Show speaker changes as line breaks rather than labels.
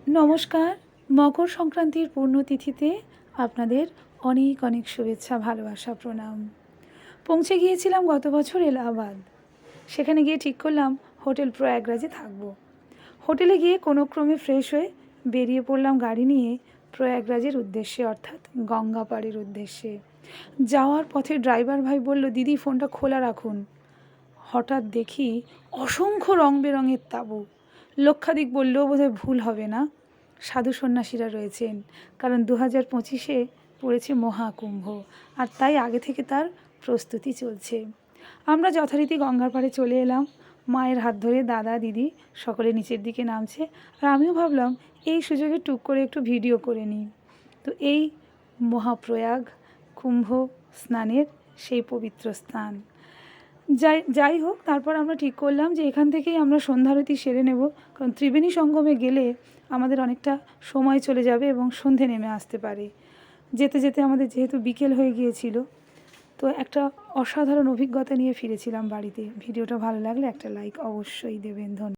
নমস্কার। মকর সংক্রান্তির পুণ্যতিথিতে আপনাদের অনেক অনেক শুভেচ্ছা, ভালোবাসা, প্রণাম। পৌঁছে গিয়েছিলাম গত বছর এলাহাবাদ। সেখানে গিয়ে ঠিক করলাম হোটেল প্রয়াগরাজে থাকবো। হোটেলে গিয়ে কোনো ক্রমে ফ্রেশ হয়ে বেরিয়ে পড়লাম গাড়ি নিয়ে প্রয়াগরাজের উদ্দেশ্যে, অর্থাৎ গঙ্গা পাড়ের উদ্দেশ্যে। যাওয়ার পথে ড্রাইভার ভাই বলল, দিদি ফোনটা খোলা রাখুন। হঠাৎ দেখি অসংখ্য রং বেরঙের তাঁবু। লক্ষাধিক বললেও বোধহয় ভুল হবে না, সাধু সন্ন্যাসীরা রয়েছেন। কারণ 2025-এ পড়েছে মহাকুম্ভ, আর তাই আগে থেকে তার প্রস্তুতি চলছে। আমরা যথারীতি গঙ্গার পাড়ে চলে এলাম। মায়ের হাত ধরে দাদা দিদি সকলে নিচের দিকে নামছে, আর আমিও ভাবলাম এই সুযোগে টুক করে একটু ভিডিও করে নিই। তো এই মহাপ্রয়াগ কুম্ভ স্নানের সেই পবিত্র স্থান। যাই হোক, তারপর আমরা ঠিক করলাম যে এখান থেকেই আমরা সন্ধ্যারতি সেরে নেব, কারণ ত্রিবেণী সঙ্গমে গেলে আমাদের অনেকটা সময় চলে যাবে এবং সন্ধে নেমে আসতে পারে। যেতে যেতে আমাদের যেহেতু বিকেল হয়ে গিয়েছিল, তো একটা অসাধারণ অভিজ্ঞতা নিয়ে ফিরেছিলাম বাড়িতে। ভিডিওটা ভালো লাগলে একটা লাইক অবশ্যই দেবেন। ধন্যবাদ।